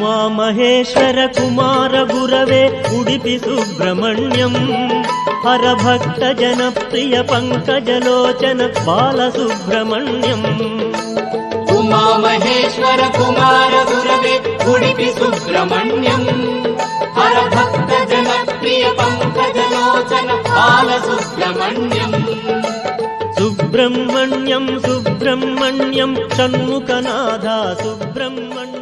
उमामहेश्वर कुमार गुरवे उडुपि सुब्रह्मण्यं हरभक्त जनप्रिय पंकजलोचन बालसुब्रह्मण्यम् उमामहेश्वर कुमार गुरवे उडुपि सुब्रह्मण्यं हरभक्त जनप्रिय पंकजलोचन बालसुब्रह्मण्यम् सुब्रह्मण्यं सुब्रह्मण्यं षण्मुखनाथ सुब्रह्मण्यं